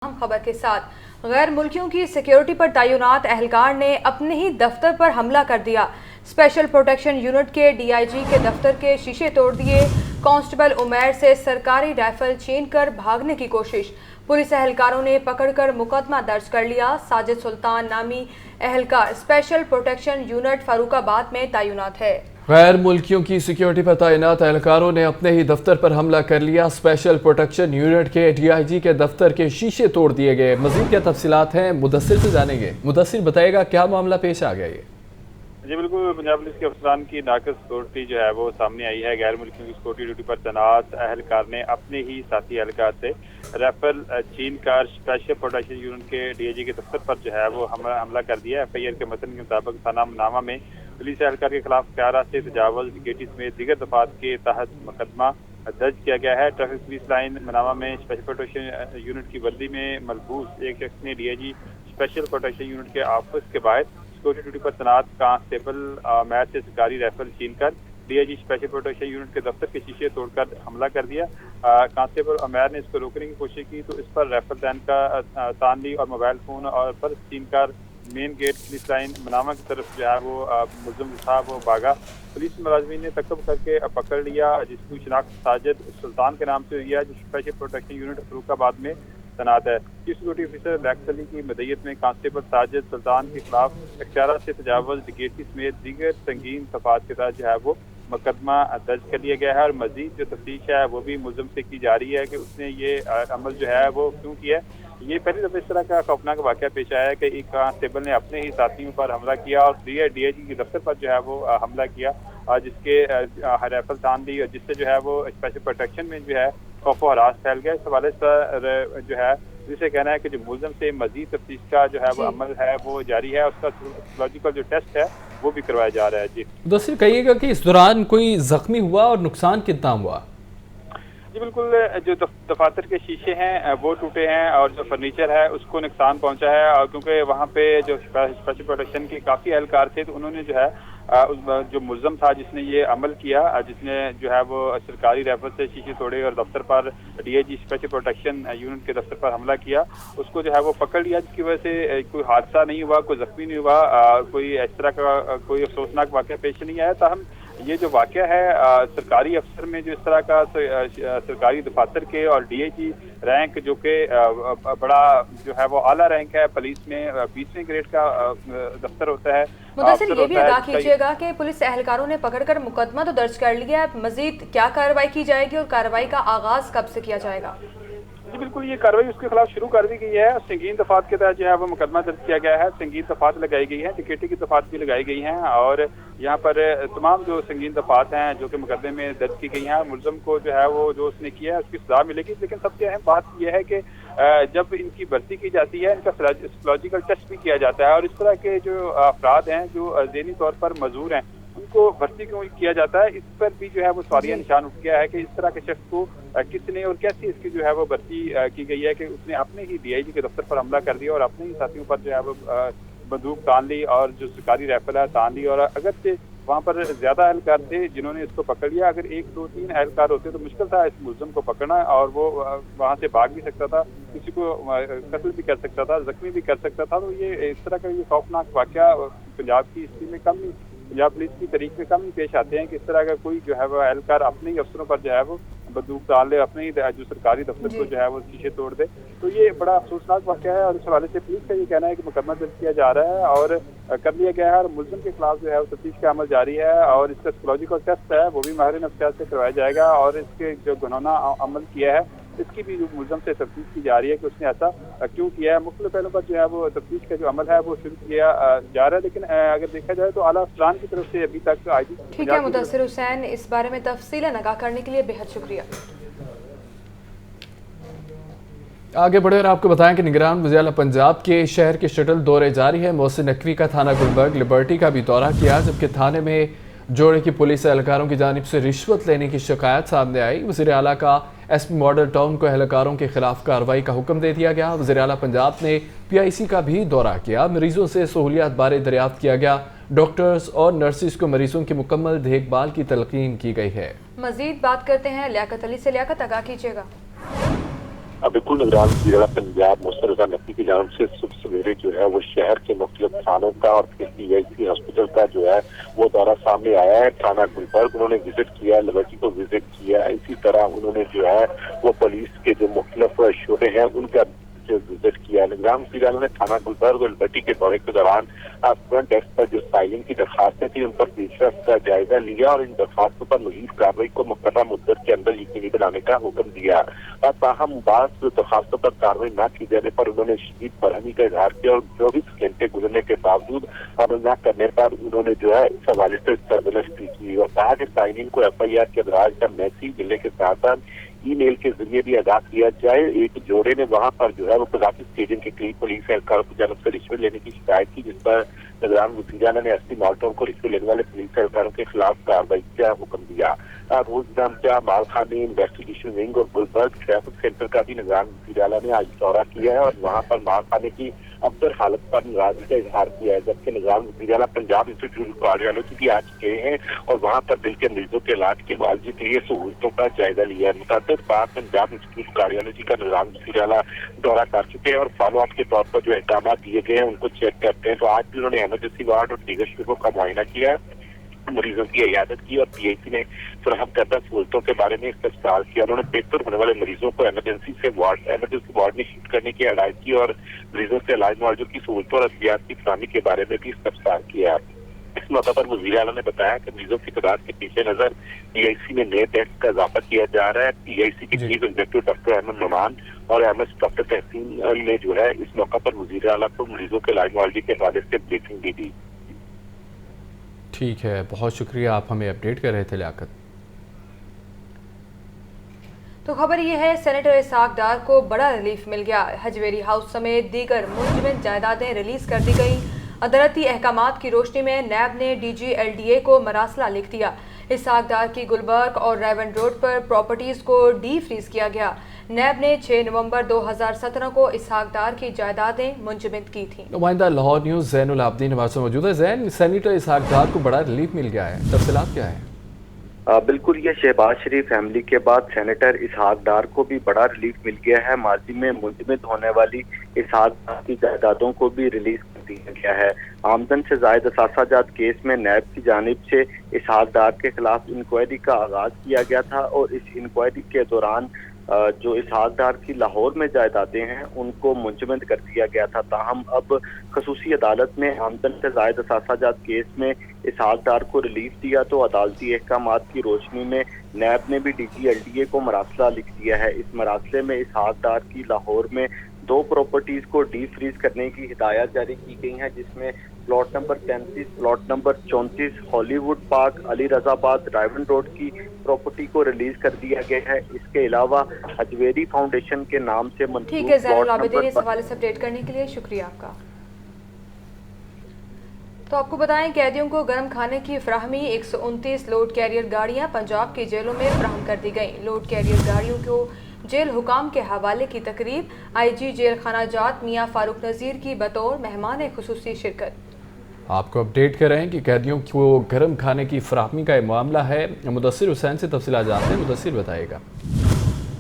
अहम खबर के साथ गैर मुल्कियों की सिक्योरिटी पर तैनात एहलकार ने अपने ही दफ्तर पर हमला कर दिया। स्पेशल प्रोटेक्शन यूनिट के डीआईजी के दफ्तर के शीशे तोड़ दिए। कांस्टेबल उमैर से सरकारी राइफल छीनकर भागने की कोशिश। पुलिस एहलकारों ने पकड़कर मुकदमा दर्ज कर लिया। साजिद सुल्तान नामी एहलकार स्पेशल प्रोटेक्शन यूनिट फरूखाबाद में तैनात है। गैर मुल्कियों की सिक्योरिटी पर तैनात एहलकारों ने अपने ही दफ्तर पर हमला कर लिया। स्पेशल प्रोटेक्शन यूनिट के डीआईजी के दफ्तर के शीशे तोड़ दिए गए। मजीद क्या तफसीलात हैं मुदस्सिर से जानेंगे। मुदस्सिर बताएगा क्या मामला पेश आ गया ये। जी बिल्कुल, पंजाब पुलिस के अफसरान की नाकस सिक्योरिटी जो है वो सामने आई है। गैर मुल्कियों की सिक्योरिटी ड्यूटी पर तैनात एहलकार ने अपने ही साथी एहलकार से राइफल छीन कर स्पेशल प्रोटेक्शन यूनिट के डीआईजी के दफ्तर पर जो है वो हमला कर दिया। एफआईआर के मतन के मुताबिक थाना मनावा में पुलिस एहलकार के खिलाफ प्यारा से तजावुज़ डकैती समेत दीगर दफात के तहत मुकदमा दर्ज किया गया है। ट्रैफिक पुलिस लाइन मनावा में स्पेशल प्रोटेक्शन यूनिट की वर्दी में मलबूस एक शख्स ने डीआईजी स्पेशल प्रोटेक्शन यूनिट के ऑफिस के बाहर सिक्योरिटी ड्यूटी पर तैनात कांस्टेबल उमैर से सरकारी राइफल छीनकर डीआईजी स्पेशल प्रोटेक्शन यूनिट के दफ्तर के शीशे तोड़कर हमला कर दिया। कांस्टेबल उमैर ने इसको रोकने की कोशिश की तो इस पर राइफल तान ली और मोबाइल फोन और पर्स छीनकर मेन गेट पुलिस लाइन मनावा की तरफ जो है वो मुलज़िम था वो भागा। पुलिस मुलाजमीन ने तकब करके पकड़ लिया, जिसकी शनाख्त साजिद सुल्तान के नाम से हुई है, जो स्पेशल प्रोटेक्शन यूनिट फरूखाबाद में तैनात है। Chief security officer lakhs Ali की मदयत में कांस्टेबल साजिद सुल्तान के खिलाफ इख्तियार से तजावुज़ डकैती समेत दीगर संगीन दफात के तहत जो है वो मुकदमा दर्ज कर लिया गया है और मजीद जो तफ्तीश है वो भी मुलज़िम से की जा रही है कि उसने ये अमल जो है वो क्यों किया है। ये पहली दफा इस तरह का खौफनाक वाक़या पेश आया है कि एक कांस्टेबल ने अपने ही साथियों पर हमला किया और डीआईजी के दफ्तर पर जो है वो हमला किया और जिसके राइफल तान दी और जिससे जो है वो स्पेशल प्रोटेक्शन में जो है खौफ और हरास फैल गया। इस हवाले से जो है जिसे कहना है कि जो मुलज़िम से मजीद तफ्तीश का जो है वो अमल है वो जारी है, उसका साइकोलॉजिकल जो टेस्ट है वो भी करवाया जा रहा है। जी मुदस्सिर कहिएगा कि इस दौरान कोई जख्मी हुआ और नुकसान कितना हुआ? जी बिल्कुल, जो दफातर के शीशे हैं वो टूटे हैं और जो फर्नीचर है उसको नुकसान पहुंचा है और क्योंकि वहाँ पे जो स्पेशल प्रोटेक्शन के काफ़ी एहलकार थे तो उन्होंने जो है जो मुलज़म था जिसने ये अमल किया, जिसने जो है वो सरकारी राइफल से शीशे तोड़े और दफ्तर पर डीआईजी स्पेशल प्रोटेक्शन यूनिट के दफ्तर पर हमला किया, उसको जो है वो पकड़ लिया, जिसकी वजह से कोई हादसा नहीं हुआ, कोई जख्मी नहीं हुआ, कोई इस तरह का कोई अफसोसनाक वाक़या पेश नहीं आया। ताहम ये जो वाक़या है सरकारी अफसर में जो इस तरह का सरकारी दफातर के और डीआईजी रैंक जो कि बड़ा जो है वो आला रैंक है पुलिस में 20वें ग्रेड का दफ्तर होता है। मुदस्सिर ये भी अदा कीजिएगा कि पुलिस एहलकारों ने पकड़कर मुकदमा तो दर्ज कर लिया है, मजीद क्या कार्रवाई की जाएगी और कार्रवाई का आगाज कब से किया जाएगा? जी बिल्कुल, ये कार्रवाई उसके खिलाफ शुरू कर दी गई है। संगीन दफात के तहत जो है वो मुकदमा दर्ज किया गया है। संगीन दफात लगाई गई है, डकैती की दफात भी लगाई गई हैं और यहाँ पर तमाम जो संगीन दफात हैं जो कि मुकदमे में दर्ज की गई हैं, मुलज़म को जो है वो जो उसने किया है उसकी सजा मिलेगी। लेकिन सबसे अहम बात यह है कि जब इनकी भर्ती की जाती है इनका साइकोलॉजिकल टेस्ट भी किया जाता है और इस तरह के जो अफराद हैं जो ज़हनी तौर पर मजबूर हैं उनको भर्ती क्यों किया जाता है, इस पर भी जो है वो सवालिया निशान उठ गया है कि इस तरह के शख्स को किसने और कैसे इसकी जो है वो भर्ती की गई है कि उसने अपने ही डीआईजी के दफ्तर पर हमला कर दिया और अपने ही साथियों पर जो है वो बंदूक तान ली और जो सरकारी राइफल है तान ली। और अगर से वहाँ पर ज्यादा एहलकार थे जिन्होंने इसको पकड़ लिया, अगर 1 2 3 एहलकार होते तो मुश्किल था इस मुलज़म को पकड़ना और वो वहाँ से भाग भी सकता था, किसी को कत्ल भी कर सकता था, जख्मी भी कर सकता था। तो ये इस तरह का ये खौफनाक वाक़या पंजाब की हिस्ट्री में कम नहीं, पंजाब पुलिस की तारीख में कम ही पेश आते हैं कि इस तरह का कोई जो है वो एहलकार अपने ही अफसरों पर जो है वो बंदूक डाल ले, अपने ही जो सरकारी दफ्तर को जो है वो शीशे तोड़ दे। तो ये बड़ा अफसोसनाक वाक़या है और इस हवाले से पुलिस का ये कहना है कि मुकदमा दर्ज किया जा रहा है और कर लिया गया है और मुलज़िम के खिलाफ जो है वो तफ्तीश का अमल जारी है और इसका साइकोलॉजिकल टेस्ट है वो भी माहिर नफ्सियात से करवाया जाएगा और इसके जो घिनौना अमल किया है इसकी भी जो मुलज़म से तफ्तीश की जा रही है कि उसने ऐसा क्यों किया है। मुख्तलिफ पहलुओं पर जो है वो तफ्तीश का जो अमल है वो शुरू किया जा रहा है। लेकिन अगर देखा जाए तो आला अफसरान की तरफ से अभी तक आईजी ठीक है मुदस्सिर हुसैन, इस बारे में तफसीलन आगाह करने के लिए बेहद शुक्रिया। आगे बढ़े और आपको बताएं कि निगरान वज़ीर पंजाब के शहर के शटल दौरे जारी है। मोहसिन नकवी का थाना गुलबर्ग लिबर्टी का भी दौरा किया, जबकि थाने में जोड़े की पुलिस एहलकारों की जानिब से रिश्वत लेने की शिकायत सामने आई। वज़ीर आला का एसपी मॉडल टाउन को एहलकारों के खिलाफ कार्रवाई का हुक्म दे दिया गया। वज़ीर आला पंजाब ने PIC का भी दौरा किया, मरीजों से सहूलियात बारे दरियाफ्त किया गया। डॉक्टर्स और नर्सिस को मरीजों की मुकम्मल देखभाल की तलकीन की गई है। मजीद बात करते हैं लियाकत अली से। लियाकत, आगाह कीजिएगा। बिल्कुल निगरान वज़ीर पंजाब मोहसिन रज़ा नकवी की जानिब से सुबह सवेरे जो है वो शहर के मुख्तलिफ थानों का और DIC हॉस्पिटल का जो है वो दौरा सामने आया है। थाना गुलबर्ग उन्होंने विजिट किया, लिबर्टी को विजिट किया, इसी तरह उन्होंने जो है वो पुलिस के जो मुख्तलिफ शोबे हैं उनका विजिट किया। निगरान वज़ीर ने थाना गुलबर्ग और लिबर्टी के दौरे के दौरान फ्रंट डेस्क पर जो साइलिंग की दरखास्तें थी उन पर पेशरफ्त का जायजा लिया और इन दरखास्तों पर मज़ीद कार्रवाई को मुकर्रर मुद्दत के अंदर यकीनी बनाने का हुक्म दिया। ताहम बाज़ दरखास्तों पर कार्रवाई न की जाने पर उन्होंने शदीद बरहमी का इजहार किया और 24 घंटे गुजरने के बावजूद अमल न करने पर उन्होंने जो है इस हवाले से सरदर्शी की और कहा कि साइलिंग को FIR के अदराज का मैसेज मिलने के साथ साथ ईमेल के जरिए भी अदा किया जाए। एक जोड़े ने वहां पर जो है वो कदाफी स्टेडियम के करीब पुलिस एहलकारों की जानब से रिश्वत लेने की शिकायत की, जिस पर निगरान वज़ीर ने SP माल्टोन को रिश्वत लेने वाले पुलिस एहलकारों के खिलाफ कार्रवाई का हुक्म दिया। रोजनामचा मालखाने इन्वेस्टिगेशन विंग और गुलबर्ग ट्रैफिक सेंटर का भी निगरान वज़ीर ने आज दौरा किया है और वहां पर मालखाने की अफसर हालत पर नाराजगी का इजहार किया है, जबकि निगरान वज़ीर पंजाब इंस्टीट्यूट कार्डियोलॉजी भी आज गए हैं और वहां पर दिल के मरीजों के इलाज के मुआवजे के लिए सहूलतों का जायजा लिया है। मुतअद्दिद बार पंजाब इंस्टीट्यूट कार्डियोलॉजी का निगरान वज़ीर दौरा कर चुके हैं और फॉलो अप के तौर पर जो इक़दाम दिए गए हैं उनको चेक करते हैं। तो आज भी उन्होंने इमरजेंसी वार्ड और दीगर शोबों का मुआयना किया, मरीजों की इयादत की और PIC ने फराहम करदा सहूलतों के बारे में इस्तफसार किया। उन्होंने बेहतर होने वाले मरीजों को इमरजेंसी वार्ड में शिफ्ट करने की हिदायत की और मरीजों से इलाज मुआवजे की सहूलतों और अद्वियात की फराहमी के बारे में भी इस्तफसार किया। इस मौके पर वज़ीर आला ने बताया कि मरीजों की तादाद के पीछे नजर PIC में नए बेड्स का इजाफा किया जा रहा है। PIC के chief executive doctor Ahmad Noman और MS डॉक्टर तहसीन ने जो है इस मौके पर वज़ीर आला को मरीजों के इलाज मुआवजे के हवाले से ब्रीफिंग भी दी। ठीक है, बहुत शुक्रिया, आप हमें अपडेट कर रहे थे लियाकत। तो खबर ये है, सेनेटर इसहाक डार को बड़ा रिलीफ मिल गया। हजवेरी हाउस समेत दीगर मुंजमद जायदादें रिलीज कर दी गई। अदालती अहकामात की रोशनी में नैब ने DG LDA को मरासला लिख दिया। इसहाक डार की गुलबर्ग और रेवन रोड पर प्रॉपर्टीज को डी फ्रीज किया गया। नैब ने 6 नवंबर 2017 को इसहाक डार की जायदादें मुंजमद की थी। नुमाइंदा लाहौर न्यूज़ ज़ैनुल आबदीन हमारे साथ मौजूद है। ज़ैन, सेनेटर इसहाक डार को बड़ा रिलीफ मिल गया है, तफसीलात क्या है? बिल्कुल, ये शहबाज शरीफ फैमिली के बाद सेनेटर इसहाक डार को भी बड़ा रिलीफ मिल गया है। माजी में मुंजमद होने वाली इसहाक डार की जायदादों को भी रिलीज कर दिया गया है। आमदन से जायद असासाजात केस में नैब की जानिब से इसहाक डार के खिलाफ इंक्वायरी का आगाज किया गया था और इस इंक्वायरी के दौरान जो इसहाक डार की लाहौर में जायदादें हैं उनको मुंजमद कर दिया गया था। ताहम अब खसूसी अदालत ने आमदन से जायद असासाजात केस में इसहाक डार को रिलीफ दिया तो अदालती अहकामात की रोशनी में नैब ने भी DG LDA को मरासला लिख दिया है। इस मरासले में इसहाक डार की लाहौर में 2 प्रॉपर्टीज को डी फ्रीज करने की हिदायत जारी की गई है, जिसमें plot number 33, plot number 34, Hollywood park, Ali Razabad, Raiwind road की प्रॉपर्टी को रिलीज कर दिया गया है। इसके अलावा हजवेरी फाउंडेशन के नाम से ठीक है ज़ैनुल आबिदीन, इस हवाले से अपडेट करने के लिए शुक्रिया आपका। तो आपको बताएं, कैदियों को गर्म खाने की फराहमी 129 लोड कैरियर गाड़ियां पंजाब की जेलों में फराहम कर दी गई। लोड कैरियर गाड़ियों को जेल हुकाम के हवाले की तकरीब, IG जेल खाना जात मियाँ फारूक नज़ीर की बतौर मेहमान खुसूसी शिरकत। आपको अपडेट कर रहे हैं कि कैदियों को गर्म खाने की फराहमी का मामला है। मुदस्सिर हुसैन से तफसीलात जानते हैं। मुदस्सिर बताइएगा।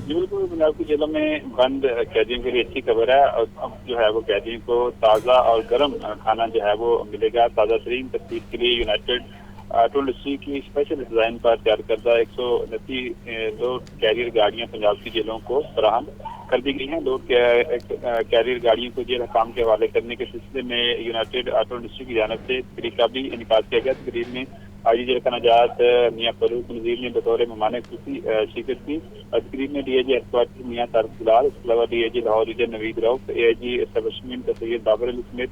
बिल्कुल, पंजाब की जेलों में बंद कैदियों के लिए अच्छी खबर है और अब जो है वो कैदियों को ताज़ा और गर्म खाना जो है वो मिलेगा। ताज़ा तरीन तस्वीर के लिए यूनाइटेड ऑटो इंडस्ट्री की स्पेशल डिज़ाइन पर तैयार करदा 129 लोड कैरियर गाड़ियाँ पंजाब की जेलों को फराहम कर दी गई हैं। लोड कैरियर गाड़ियों को जेल हकाम के हवाले करने के सिलसिले में यूनाइटेड ऑटो इंडस्ट्री की जानब से तकरीब का भी इनकाद किया गया। तकरीब में IG जेल खाना जात मियाँ फारूक नज़ीर ने बतौर मेहमान खुसूसी शिरकत की। तकरीब में DIG हेडक्वार्टर मियाँ तारिक बिलाल, इसके अलावा DIG Lahore region Naveed Rauf, AIG establishment Syed Babar Ali समेत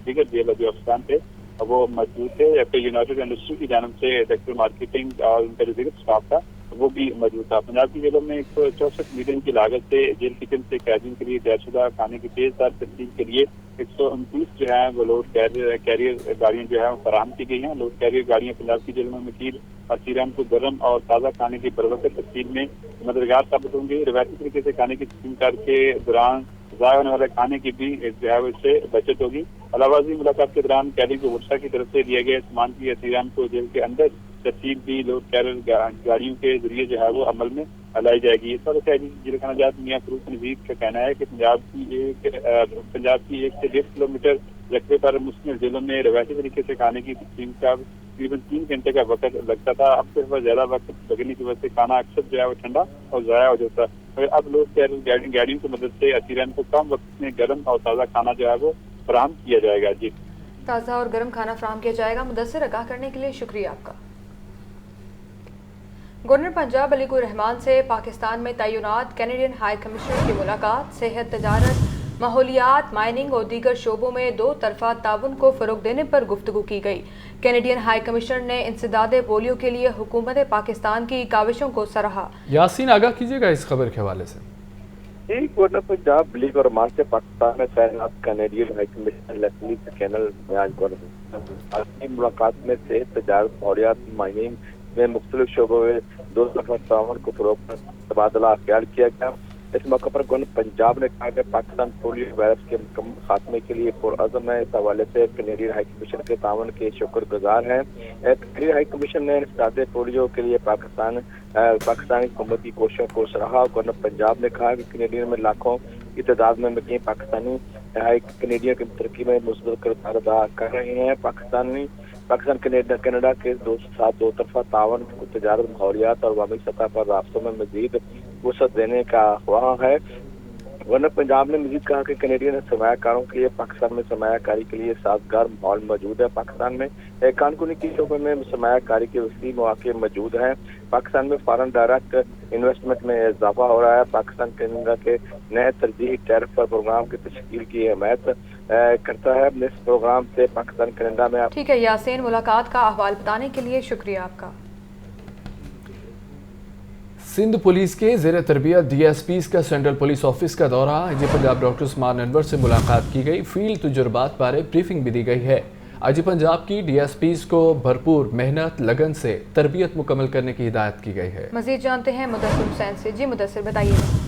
दीगर जेल अफसरान थे वो मौजूद थे। जबकि यूनाइटेड इंडस्ट्री की जानब से डायरेक्टर मार्केटिंग और उनका जो दीगर स्टाफ था वो भी मौजूद था। पंजाब की जेलों में 164 मिलियन की लागत से जेल किचन से कैदियों के लिए तैयारशुदा खाने की तेज़दार तस्दीक के लिए 129 जो है वो लोड कैरियर गाड़ियाँ जो है फराहम की गई हैं। लोड कैरियर गाड़ियाँ पंजाब की जेलों में मकीर असीरान को गर्म और ताज़ा खाने की बरवकत तकसीम में मददगार साबित होंगे। रवायती तरीके से खाने की तकसीम करके दौरान ज़ाया होने वाले खाने की भी जो है इससे बचत होगी। अलावाजी मुलाकात के दौरान कैदी को वर्षा की तरफ से दिए गए सामान की असीरान को जेल के अंदर तस्वीर भी लोड कैरियर गाड़ियों के जरिए जो है वो अमल में लाई जाएगी। इस पर जिला खाना जात मियां फरूक नजीर का कहना है कि पंजाब की 1 से 1.5 किलोमीटर रकबे पर मुस्लिम जिलों में रवायती तरीके से खाने की तकसीम का तकरीबन 3 घंटे का वक्त लगता था। अब सिर्फ ज्यादा वक्त लगने की वजह से खाना अक्सर जो है वो ठंडा और ज़ाया हो जाता है। मगर अब लोग गाड़ियों की मदद से असीरन को कम वक्त में गर्म और ताज़ा खाना जो है वो फराहम किया जाएगा। जी, ताज़ा और गर्म खाना फराहम किया जाएगा। मुदस्सिर आगाह करने के लिए शुक्रिया आपका। गवर्नर पंजाब अलीकुर रहमान से पाकिस्तान में तैनात कैनेडियन हाई कमिश्नर की मुलाकात। सेहत, तजारत, माहौलियात, माइनिंग और दीगर शोबों में दो तरफा ताउन को फ़रोग़ देने पर गुफ्तगू की गई। कैनेडियन हाई कमिश्नर ने इंसदाद पोलियो के लिए हुकूमत पाकिस्तान की काविशों को सराहा। यासीन, आगाह कीजिएगा इस खबर के हवाले से। गवर्नर पंजाब लीग और मार्च से पाकिस्तान में तैनात Canadian high commissioner Leslie Cannell ने आज मुलाकात में सेहत, तजारत, माहौलियात, माइनिंग में मुख्तलिफ शोबों में दो तरफा ताउन को फ़रोग़ पर तबादला अख्तियार किया गया। इस मौके पर गवर्नर पंजाब ने कहा कि पाकिस्तान पोलियो वायरस के मुकम्मल खात्मे के लिए पुरअज़म है। इस हवाले से कैनेडियन हाई कमीशन के ताउन के शुक्रगुजार हैं। कैनेडियन हाई कमीशन ने इंसदाद पोलियो के लिए पाकिस्तानी हुकूमत की कोशिशों को सराहा। गवर्नर पंजाब ने कहा कि कैनेडियन में लाखों की तादाद में मुकीम पाकिस्तानी कैनेडियन की तरक्की में मुस्बत किरदार अदा कर रहे हैं। पाकिस्तान कनाडा के साथ दो तरफा ताउन को तजारत, माहौलियात और अवामी सतह पर रास्तों में मजीद वसअत देने का ख्वाह है। गवर्नर पंजाब ने मजीद कहा कि कैनेडियन सरमायाकारों के लिए पाकिस्तान में सरमायाकारी के लिए साजगार माहौल मौजूद है। पाकिस्तान में कानूनी के शोबे में सरमायाकारी के वसी मौके मौजूद हैं। पाकिस्तान में फॉरेन डायरेक्ट इन्वेस्टमेंट में इजाफा हो रहा है। पाकिस्तान कनाडा के नए तरजीही टैरिफ पर प्रोग्राम की तश्कील की हिमायत करता है। इस प्रोग्राम से पाकिस्तान कनाडा में ठीक है यासीन, मुलाकात का अहवाल बताने के लिए शुक्रिया आपका। सिंध पुलिस के ज़ेर तरबियत DSPs का सेंट्रल पुलिस ऑफिस का दौरा। आईजी पंजाब डॉक्टर उस्मान अनवर से मुलाकात की गई। फील्ड तजुर्बात बारे ब्रीफिंग भी दी गई है। आईजी पंजाब की DSPs को भरपूर मेहनत लगन से तरबियत मुकम्मल करने की हिदायत की गई है। मजीद जानते हैं मुदस्सिर हुसैन से। जी मुदस्सिर, बताइए।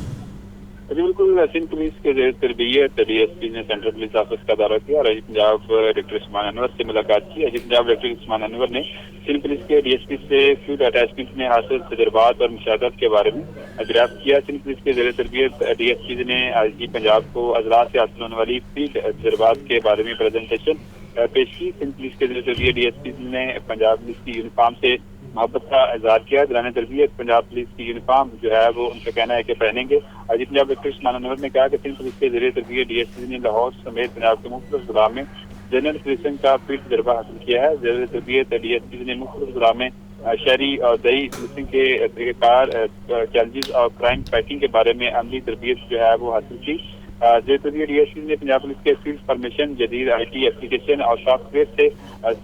जी बिल्कुल, सिंध पुलिस के ज़ेर तरबियत DSP ने सेंट्रल पुलिस ऑफिस का दौरा किया और आईजी पंजाब डॉक्टर उस्मान अनवर से मुलाकात की। आईजी पंजाब डॉक्टर उस्मान अनवर ने सिंध पुलिस के DSP से फील्ड अटैचमेंट में हासिल तजुर्बात और मुशाहदात के बारे में दरियाफ्त किया। सिंध पुलिस के ज़ेर तरबियत DSP ने आईजी पंजाब को अजलास से हासिल होने वाली फील्ड तजुर्बात के बारे में प्रेजेंटेशन पेश की। सिंध पुलिस के ज़ेर तरबियत DSP ने पंजाब पुलिस की यूनिफॉर्म से मोहब्बत का इजहार किया। दौरान तरबियत पंजाब पुलिस की यूनिफॉर्म जो है वो उनका कहना है कि पहनेंगे। आईजी पंजाब डॉक्टर उस्मान अनवर ने कहा कि सिंध पुलिस के ज़ेर तरबियत DSP ने लाहौर समेत पंजाब के मुख्तलिफ जिला में जनरल पुलिसिंग का फील्ड तजर्बा हासिल किया है। ज़ेर तरबियत DSP ने मुख्तलिफ जिला में शहरी और दही पुलिसिंग के तरीक़ेकार, चैलेंजेस और क्राइम फाइटिंग के बारे में अमली तरबियत जो है वो हासिल की। ज़ेर तरबियत DSP ने पंजाब पुलिस के फील्ड फॉर्मेशन, जदीद IT एप्लीकेशन और सॉफ्टवेयर से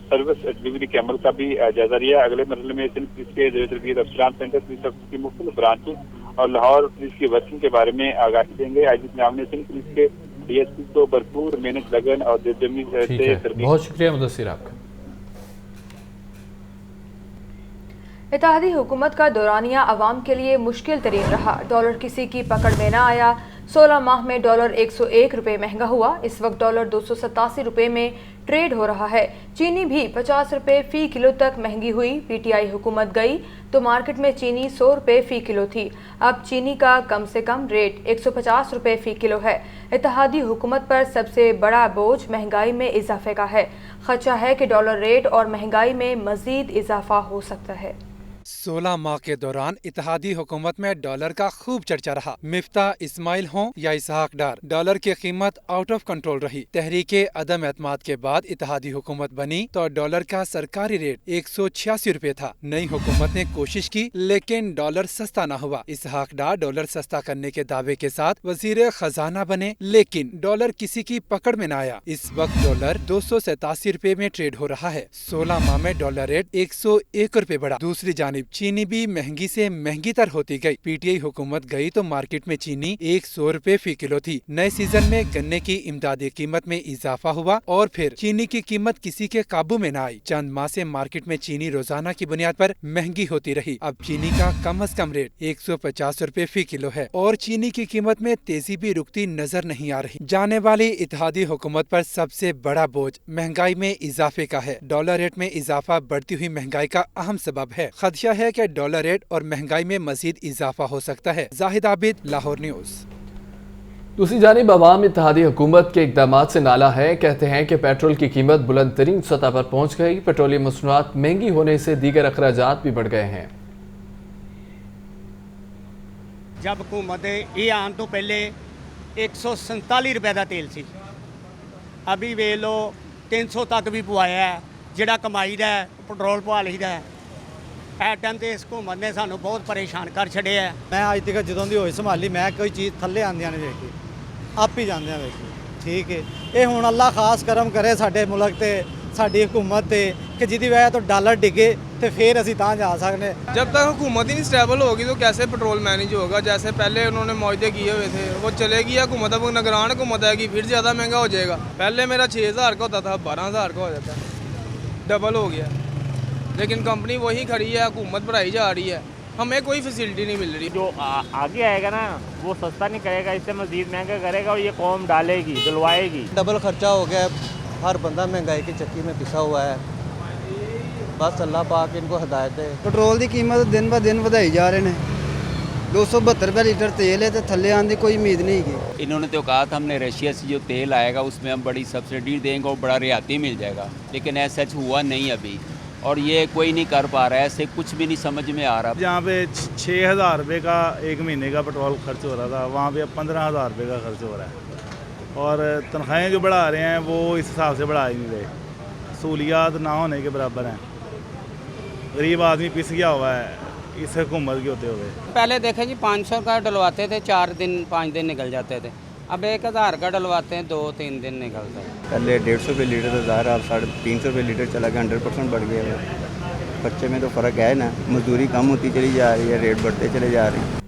सर्विस डिलीवरी के अमल का भी जायजा लिया। अगले मरहले में सिंध पुलिस के ज़ेर तरबियत अफसरान सेंट्रल पुलिस ऑफिस की मुख्तलिफ ब्रांचेस और लाहौर पुलिस की वर्किंग के बारे में आगाही देंगे। आईजी पंजाब ने सिंध पुलिस के DSP को भरपूर मेहनत, लगन और दिलजमी से तरबियत। बहुत शुक्रिया मुदस्सिर आपका। इत्तेहादी हुकूमत का दौरानिया अवाम के लिए मुश्किल तरीन रहा। डॉलर किसी की पकड़ में न आया। 16 माह में डॉलर 101 रुपये महंगा हुआ। इस वक्त डॉलर 287 रुपये में ट्रेड हो रहा है। चीनी भी 50 रुपये फ़ी किलो तक महंगी हुई। PTI हुकूमत गई तो मार्केट में चीनी 100 रुपये फ़ी किलो थी। अब चीनी का कम से कम रेट 150 रुपये फ़ी किलो है। इत्तेहादी हुकूमत पर सबसे बड़ा बोझ महंगाई में इजाफे का है। खदशा है कि डॉलर रेट और महंगाई में मज़ीद इजाफा हो सकता है। 16 माह के दौरान इत्तेहादी हुकूमत में डॉलर का खूब चर्चा रहा। मिफ्ता इस्माइल हों या इसहाक डार, डॉलर की कीमत आउट ऑफ कंट्रोल रही। तहरीके अदम एतमाद के बाद इत्तेहादी हुकूमत बनी तो डॉलर का सरकारी रेट 186 रुपये था। नई हुकूमत ने कोशिश की लेकिन डॉलर सस्ता न हुआ। इसहाक डार डॉलर सस्ता करने के दावे के साथ वजीर खजाना बने लेकिन डॉलर किसी की पकड़ में न आया। इस वक्त डॉलर 287 रुपये में ट्रेड हो रहा है। 16 माह में डॉलर रेट 101 रुपये बढ़ा। दूसरी जानिब चीनी भी महंगी से महंगी तर होती गई। PTI हुकूमत गई तो मार्केट में चीनी 100 रुपये फ़ी किलो थी। नए सीजन में गन्ने की इमदादी कीमत में इजाफा हुआ और फिर चीनी की कीमत किसी के काबू में न आई। चंद माह से मार्केट में चीनी रोजाना की बुनियाद पर महंगी होती रही। अब चीनी का कम अज कम रेट 150 रुपये फ़ी किलो है और चीनी की कीमत में तेजी भी रुकती नजर नहीं आ रही। जाने वाली इत्तेहादी हुकूमत पर सबसे बड़ा बोझ महंगाई में इजाफे का है। डॉलर रेट में इजाफा बढ़ती हुई महंगाई का अहम सबब है। खदशा اندیشہ ہے کہ ڈالر ریٹ اور مہنگائی میں مزید اضافہ ہو سکتا ہے۔ زاہد عابد، لاہور نیوز۔ دوسری جانب عوام اتحادی حکومت کے اقدامات سے نالا ہے، کہتے ہیں کہ پیٹرول کی قیمت بلند ترین سطح پر پہنچ گئی، پیٹرولیم مصنوعات مہنگی ہونے سے دیگر اخراجات بھی بڑھ گئے ہیں۔ جب حکومت یہ آن تو پہلے 147 روپے کا تیل سی، ابھی ویچ لو 300 تک بھی پوایا ہے، جڑا کمائی دا ہے پٹرول پوا لਈਦਾ ہے۔ اس ٹائم تے اس حکومت نے سانو بہت پریشان کر چھڑے ہے۔ میں اج تک جدوں دی ہوئی سنبھالی میں کوئی چیز تھلے آندیاں نہیں دیکھی، آپ ہی جاندے دیکھی، ٹھیک ہے۔ یہ ہن اللہ خاص کرم کرے ساڈے ملک تے ساڈی حکومت تے کہ جدی وجہ تو ڈالر ڈگے تو پھر اسی تاں جا سکنے۔ جب تک حکومت ہی نہیں اسٹیبل ہوگی تو کیسے پیٹرول مینیج ہوگا؟ جیسے پہلے انہوں نے معاہدے کیے ہوئے تھے، وہ چلے گی حکومت، اب نگران حکومت آئے گی پھر زیادہ مہنگا ہو جائے گا۔ پہلے میرا 6000 کا ہوتا تھا، 12000 کا ہو جاتا ہے، ڈبل ہو گیا۔ لیکن کمپنی وہی کھڑی ہے، حکومت بڑھائی جا رہی ہے، ہمیں کوئی فیسلٹی نہیں مل رہی۔ جو آگے آئے گا نا وہ سستا نہیں کرے گا، اس سے مزید مہنگا کرے گا اور یہ قوم ڈالے گی، دلوائے گی۔ ڈبل خرچہ ہو گیا، ہر بندہ مہنگائی کی چکی میں پسا ہوا ہے، بس اللہ پاک ان کو ہدایت دے۔ پیٹرول کی قیمت دن ب دن ودائی جا رہے ہیں، 272 روپے لیٹر تیل ہے تو تھلے آنے کی کوئی امید نہیں کی۔ انہوں نے تو کہا تھا ہم نے رشیا سے جو تیل آئے گا اس میں ہم بڑی سبسڈی دیں گے اور بڑا رعایتی مل جائے گا، لیکن ایسا سچ ہوا نہیں ابھی، اور یہ کوئی نہیں کر پا رہا ہے، ایسے کچھ بھی نہیں سمجھ میں آ رہا۔ جہاں پہ 6000 روپے کا ایک مہینے کا پیٹرول خرچ ہو رہا تھا، وہاں پہ 15000 روپے کا خرچ ہو رہا ہے، اور تنخواہیں جو بڑھا رہے ہیں وہ اس حساب سے بڑھا ہی نہیں رہے، سہولیات نہ ہونے کے برابر ہیں۔ غریب آدمی پس گیا ہوا ہے اس حکومت کے ہوتے ہوئے۔ پہلے دیکھیں جی 500 کا ڈلواتے تھے، 4 دن 5 دن نکل جاتے تھے، اب 1000 کا ڈلواتے ہیں 2-3 دن نکلتا ہے۔ پہلے 150 روپے لیٹر تھا، ظاہر اب 350 روپے لیٹر چلا گیا، 100% بڑھ گیا ہے۔ بچے میں تو فرق ہے نا، مزدوری کم ہوتی چلی جا رہی ہے، ریٹ بڑھتے چلے جا رہے ہیں۔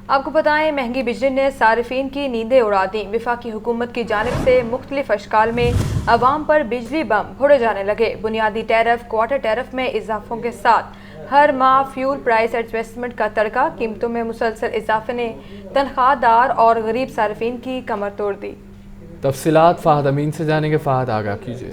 آپ کو بتائیں مہنگی بجلی نے صارفین کی نیندیں اڑا دیں۔ وفاقی حکومت کی جانب سے مختلف اشکال میں عوام پر بجلی بم پھوڑے جانے لگے۔ بنیادی ٹیرف، کوارٹر ٹیرف میں اضافوں کے ساتھ ہر ماہ فیول پرائس ایڈجسٹمنٹ کا تڑکا، قیمتوں میں مسلسل اضافے نے تنخواہ دار اور غریب صارفین کی کمر توڑ دی۔ تفصیلات فہد امین سے جانیں گے۔ فہد، آگاہ کیجیے۔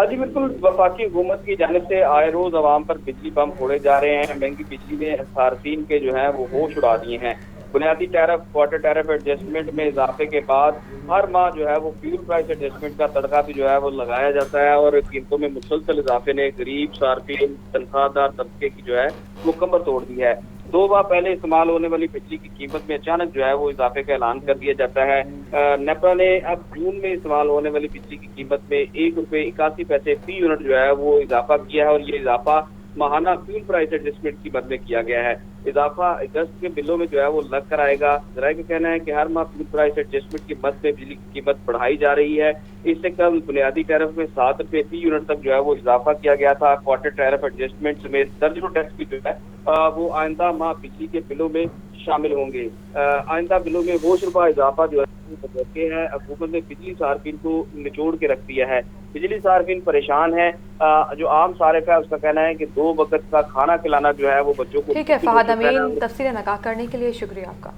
جی بالکل، وفاقی حکومت کی جانب سے آئے روز عوام پر بجلی بم پھوڑے جا رہے ہیں۔ مہنگی بجلی نے صارفین کے جو ہیں وہ ہوش اڑا دیے ہیں۔ بنیادی ٹیرف، کوارٹر ٹیرف ایڈجسٹمنٹ میں اضافے کے بعد ہر ماہ جو ہے وہ فیول پرائس ایڈجسٹمنٹ کا تڑکا بھی جو ہے وہ لگایا جاتا ہے، اور قیمتوں میں مسلسل اضافے نے غریب صارفین، تنخواہ دار طبقے کی جو ہے وہ کمر توڑ دی ہے۔ 2 ماہ پہلے استعمال ہونے والی بجلی کی قیمت میں اچانک جو ہے وہ اضافے کا اعلان کر دیا جاتا ہے۔ نیپرا نے اب جون میں استعمال ہونے والی بجلی کی قیمت میں 1 روپے 81 پیسے فی یونٹ جو ہے وہ اضافہ کیا ہے، اور یہ اضافہ ماہانہ فیول پرائس ایڈجسٹمنٹ کی مد میں کیا گیا ہے۔ اضافہ اگست کے بلوں میں جو ہے وہ لگ کر آئے گا۔ ذرائع کا کہنا ہے کہ ہر ماہ فیول پرائس ایڈجسٹمنٹ کی مد میں بجلی کی قیمت بڑھائی جا رہی ہے۔ اس سے قبل بنیادی ٹیرف میں 7 روپے فی یونٹ تک جو ہے وہ اضافہ کیا گیا تھا۔ کوارٹر ٹیرف ایڈجسٹمنٹ سمیت درجنوں ٹیکس بھی جو ہے وہ آئندہ ماہ بجلی کے بلوں میں شامل ہوں گے۔ آئندہ بلوں میں وہ شربہ اضافہ جو ہے حکومت نے بجلی صارفین کو نچوڑ کے رکھ دیا ہے۔ بجلی صارفین پریشان ہے۔ جو عام صارف ہے اس کا کہنا ہے کہ 2 وقت کا کھانا کھلانا جو ہے وہ بچوں کو۔ ٹھیک ہے فہد امین، تفصیلیں نگاہ کرنے کے لیے شکریہ آپ کا۔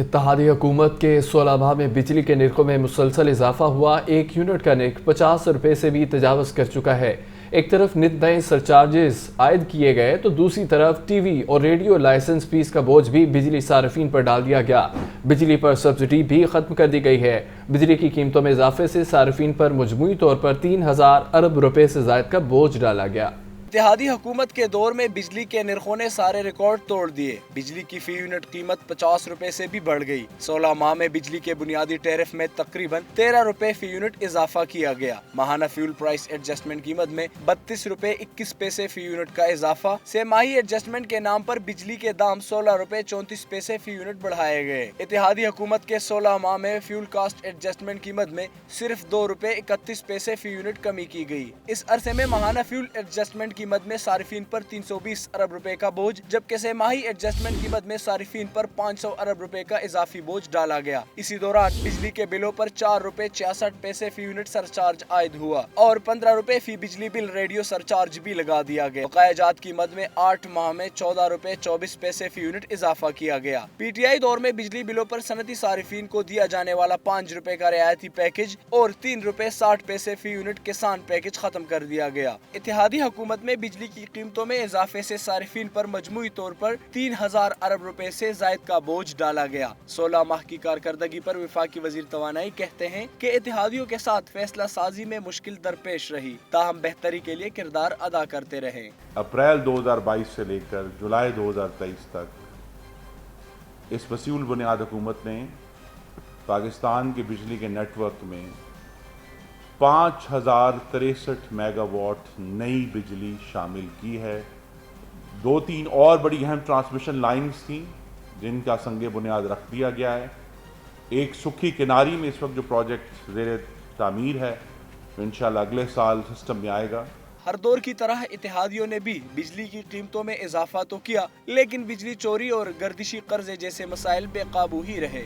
اتحادی حکومت کے 16 ماہ میں بجلی کے نرخوں میں مسلسل اضافہ ہوا۔ 1 یونٹ کا نرخ 50 روپے سے بھی تجاوز کر چکا ہے۔ ایک طرف نت نئے سرچارجز عائد کیے گئے تو دوسری طرف ٹی وی اور ریڈیو لائسنس فیس کا بوجھ بھی بجلی صارفین پر ڈال دیا گیا۔ بجلی پر سبسڈی بھی ختم کر دی گئی ہے۔ بجلی کی قیمتوں میں اضافے سے صارفین پر مجموعی طور پر 3000 ارب روپے سے زائد کا بوجھ ڈالا گیا۔ اتحادی حکومت کے دور میں بجلی کے نرخوں نے سارے ریکارڈ توڑ دیے۔ بجلی کی فی یونٹ قیمت 50 روپے سے بھی بڑھ گئی۔ 16 ماہ میں بجلی کے بنیادی ٹیرف میں تقریباً 13 روپے فی یونٹ اضافہ کیا گیا۔ ماہانہ فیول پرائس ایڈجسٹمنٹ قیمت میں 32 روپے 21 پیسے فی یونٹ کا اضافہ سے ماہی ایڈجسٹمنٹ کے نام پر بجلی کے دام 16 روپے 34 پیسے فی یونٹ بڑھائے گئے۔ اتحادی حکومت کے 16 ماہ میں فیول کاسٹ ایڈجسٹمنٹ قیمت میں صرف 2 روپے 31 پیسے فی یونٹ کمی کی گئی۔ اس عرصے میں ماہانہ فیول ایڈجسٹمنٹ की मद में सारिफीन पर 320 अरब रुपए का बोझ, जबकि सेमाही एडजस्टमेंट की मद में सारिफीन पर 500 अरब रुपए का इजाफी बोझ डाला गया। इसी दौरान बिजली के बिलों पर 4 रुपए 66 पैसे फी यूनिट सरचार्ज आयद हुआ और 15 रुपए फी बिजली बिल रेडियो सरचार्ज भी लगा दिया गया। बकायाजात की मद में 8 माह में 14 रुपए 24 पैसे फी यूनिट इजाफा किया गया। पीटीआई दौर में बिजली बिलों पर सनती सारिफीन को दिया जाने वाला 5 रुपए का रियायती पैकेज और 3 रुपए 60 पैसे फी यूनिट किसान पैकेज खत्म कर दिया गया। इत्तेहादी हुकूमत में बिजली की कीमतों में इजाफे से सारिफीन पर मजमूई तौर पर 3000 अरब रुपए से जायद का बोझ डाला गया। 16 माह की कारकर्दगी पर वफाकी वजीर तवानाई कहते हैं कि इत्तेहादियों के साथ फैसला साजी में मुश्किल दरपेश रही, ताहम बेहतरी के लिए किरदार अदा करते रहे। अप्रैल 2022 से लेकर जुलाई 2023 तक इस वसीउल बुनियाद हुकूमत ने पाकिस्तान के बिजली के नेटवर्क में 5063 मेगावाट नई बिजली शामिल की है। 2-3 और बड़ी अहम ट्रांसमिशन लाइन्स थी जिनका संगे बुनियाद रख दिया गया है। एक सुखी किनारी में इस वक्त जो प्रोजेक्ट ज़ेरे तामीर है इंशाल्लाह अगले साल सिस्टम में आएगा। हर दौर की तरह इत्तेहादियों ने भी बिजली की कीमतों में इजाफा तो किया, लेकिन बिजली चोरी और गर्दिशी कर्जे जैसे मसाइल बेकाबू ही रहे।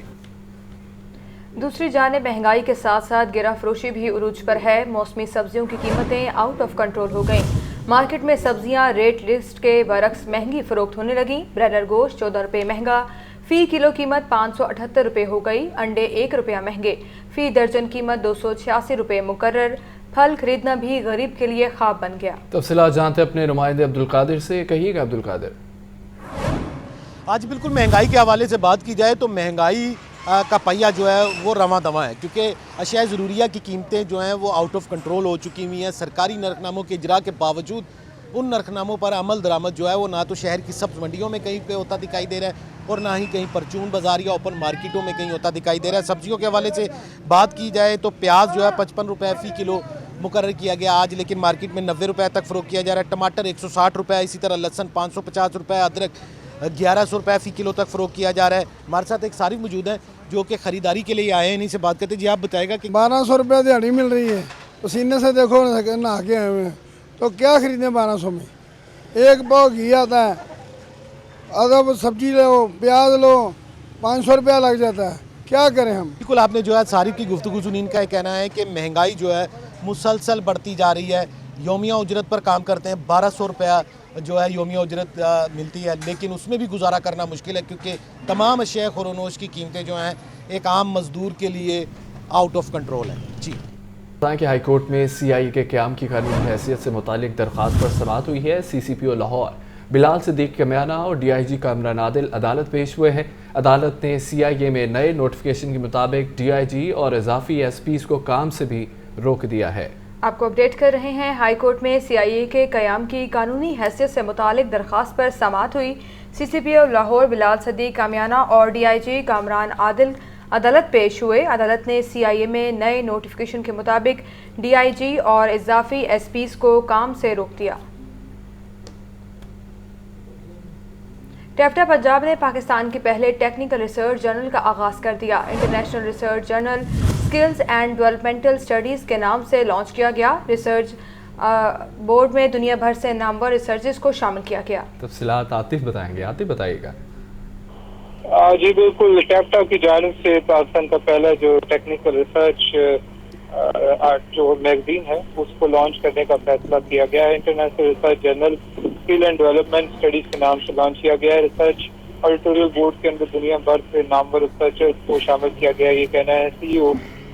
दूसरी जानिब महंगाई के साथ साथ गिरा फरोशी भी उरूज पर है। मौसमी सब्जियों की कीमतें आउट ऑफ कंट्रोल हो गईं। मार्केट में सब्जियां रेट लिस्ट के बरक्स महंगी फरोख्त होने लगी। ब्रायलर गोश्त 14 रुपये महंगा, फी किलो कीमत 578 रुपये हो गई। अंडे 1 रुपया महंगे, फी दर्जन कीमत 286 रुपये मुकर्रर। फल खरीदना भी गरीब के लिए ख्वाब बन गया। तफसीलात जानते अपने नुमाइंदे अब्दुल कादिर से। कहिएगा अब्दुल कादिर। आज बिल्कुल महंगाई के हवाले से बात की जाए तो महंगाई का पहिया जो है वो रवां दवां है, क्योंकि अशिया ज़रूरिया की कीमतें जो हैं वो आउट ऑफ कंट्रोल हो चुकी हुई हैं। सरकारी नरखनामों के इजरा के बावजूद उन नरखनामों पर अमल दरामद जो है वो ना तो शहर की सब्ज़ मंडियों में कहीं पे होता दिखाई दे रहा है और ना ही कहीं परचून बाजार या ओपन मार्केटों में कहीं होता दिखाई दे रहा है। सब्जियों के हवाले से बात की जाए तो प्याज जो है 55 रुपये फ़ी किलो मुकर्रर किया गया आज, लेकिन मार्केट में 90 रुपये तक फ़रोख्त किया जा रहा है। टमाटर 160 रुपये, इसी तरह लहसुन 550 रुपये, अदरक 1100 रुपये फ़ी किलो तक फ़रोख्त किया जा रहा है। हमारे साथ एक सारिफ मौजूद है जो कि ख़रीदारी के लिए आए हैं, इन्हीं से बात करते हैं। जी आप बताएगा कि 1200 रुपये दिहाड़ी मिल रही है, पसीने से देखो नहा के आए हुए हैं, तो क्या खरीदें 1200 में। एक पाव घी आता है, अदब सब्जी लो, प्याज लो, 500 रुपया लग जाता है, क्या करें हम। बिल्कुल आपने जो है सारिफ की गुफ्तगू सुनी, इनका कहना है कि महंगाई जो है मुसलसल बढ़ती जा रही है। योमिया उजरत पर काम करते हैं, 1200 रुपया जो है योमिया उजरत मिलती है, लेकिन उसमें भी गुजारा करना मुश्किल है क्योंकि तमाम अशिया खुरोनोश की कीमतें जो हैं एक आम मजदूर के लिए आउट ऑफ कंट्रोल है। जी कि हाई कोर्ट में CIA के क़याम की कानूनी हैसियत से मुतालिक दरख्वास्त पर समाअत हुई है। CCPO लाहौर बिलाल सिद्दीक कमियाना और DIG कामरान आदिल अदालत पेश हुए हैं। अदालत ने CIA में नए नोटिफिकेशन के मुताबिक DIG और इजाफी SPs को काम से भी रोक दिया है। आपको अपडेट कर रहे हैं। हाई कोर्ट में CIA के क़याम की कानूनी हैसियत से मुतालिक दरख्वास्त पर समाअत हुई। CCPO लाहौर बिलाल सिद्दीक कामयाना और DIG कामरान आदिल अदालत पेश हुए। अदालत ने CIA में नए नोटिफिकेशन के मुताबिक DIG और इजाफी SPs को काम से रोक दिया। टेफ्टा पंजाब ने पाकिस्तान के पहले टेक्निकल रिसर्च जर्नल का आगाज़ कर दिया। International research journal skills and developmental studies के नाम से लॉन्च किया गया। रिसर्च बोर्ड में दुनिया भर से नामवर रिसर्चर्स को शामिल किया गया। तफसीलात आतिफ बताएंगे। आतिफ बताइएगा। जी बिल्कुल, टेफ्टा की जानिब से पाकिस्तान का पहला जो टेक्निकल रिसर्च जो मैगजीन है उसको लॉन्च करने का फैसला किया गया है। International research journal skill and development studies के नाम से लॉन्च किया गया है। रिसर्च एडिटोरियल बोर्ड के अंदर दुनिया भर से नामवर रिसर्चर्स को शामिल किया गया है। ये कहना है CEO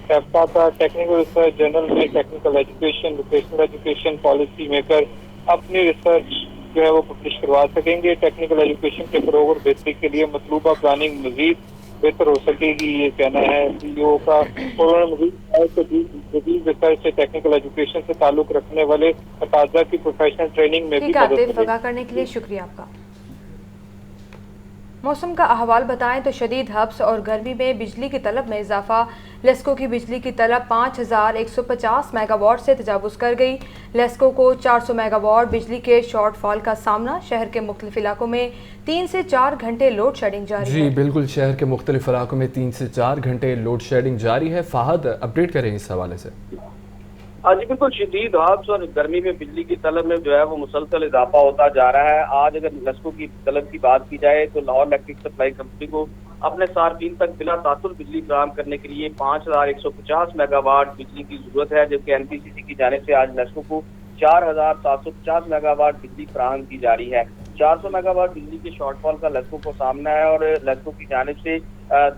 टेफ्टा का। टेक्निकल रिसर्च जर्नल में technical education, vocational education policy maker अपनी रिसर्च जो है वो पब्लिश करवा सकेंगे। टेक्निकल एजुकेशन के फरोग और बेहतरी के लिए मतलूबा प्लानिंग मजीद बेहतर हो सकेगी, ये कहना है CEO का। और मजीद रिसर्च से टेक्निकल एजुकेशन से ताल्लुक रखने वाले तकाज़ा की प्रोफेशनल ट्रेनिंग में भी मदद मिलेगी। करने के लिए शुक्रिया आपका। मौसम का अहवाल बताएं तो शदीद हब्स और गर्मी में बिजली की तलब में इजाफा। लेस्को की बिजली की तलब 5150 मेगावाट से तजावुज़ कर गई। लेस्को को 400 मेगावाट बिजली के शॉर्टफॉल का सामना। शहर के मुख्तलिफ इलाकों में 3 से 4 घंटे लोड शेडिंग जारी है। जी बिल्कुल, शहर के मुख्तलिफ इलाकों में 3 से 4 घंटे लोड शेडिंग जारी है। फाहद अपडेट करें इस हवाले से। जी बिल्कुल, शदीद हाब्स और गर्मी में बिजली की तलब में जो है वो मुसलसल इजाफा होता जा रहा है। आज अगर नस्कों की तलब की बात की जाए तो लाहौर इलेक्ट्रिक सप्लाई कंपनी को अपने सार्फिन तक बिला तासुर बिजली फराहम करने के लिए 5150 मेगावाट बिजली की जरूरत है, जबकि एनपीसीसी की जानिब से आज नस्कों को 4750 मेगावाट बिजली फराहम की जा रही है। 400 मेगावाट बिजली के शॉर्टफॉल का लस्कों को सामना है और लस्कों की जानिब से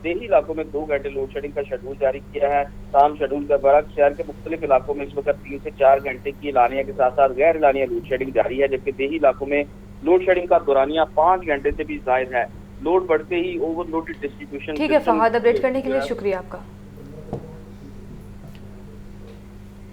देही इलाकों में 2 घंटे लोड शेडिंग का शेड्यूल जारी किया है। ताम शेड्यूल का बरक्स शहर के मुख्तलिफ इलाकों में इस वक्त 3 से 4 घंटे की एलानिया के साथ साथ गैर एलानिया लोड शेडिंग जारी है, जबकि देही इलाकों में लोड शेडिंग का दौरानिया 5 घंटे से भी जायद है। लोड बढ़ते ही ओवरलोडेड डिस्ट्रीब्यूशन। ठीक है फहाद, अपडेट करने के लिए शुक्रिया आपका।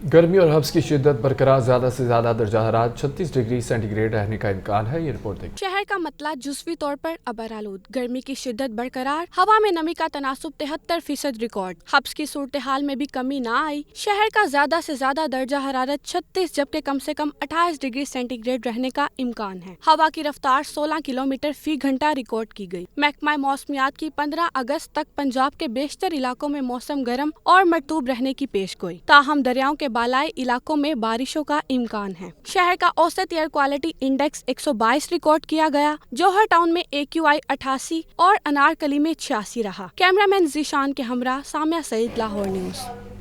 गर्मी और हब्स की शिद्दत बरकरार, ज्यादा से ज्यादा दर्जा हरारत 36 डिग्री सेंटीग्रेड रहने का इम्कान है। ये रिपोर्ट देखिए। शहर का मतला जुज़वी तौर पर अबरालूद, गर्मी की शिद्दत बरकरार, हवा में नमी का तनासुब 73% रिकॉर्ड। हब्स की सूरत हाल में भी कमी ना आई। शहर का ज्यादा से ज्यादा दर्जा हरारत 36 जबकि कम से कम 28 डिग्री सेंटीग्रेड रहने का इम्कान है। हवा की रफ्तार 16 किलोमीटर फी घंटा रिकॉर्ड की गई। महकमा मौसमियात की 15 अगस्त तक पंजाब के बेशतर इलाकों में मौसम गर्म और मरतूब रहने की पेश गोई, ताहम दरियाओं के बालाई इलाकों में बारिशों का इम्कान है। शहर का औसत एयर क्वालिटी इंडेक्स 122 रिकॉर्ड किया गया। जौहर टाउन में AQI 88 और अनारकली में 86 रहा। कैमरामैन जीशान के हमरा सामिया सईद, लाहौर न्यूज़।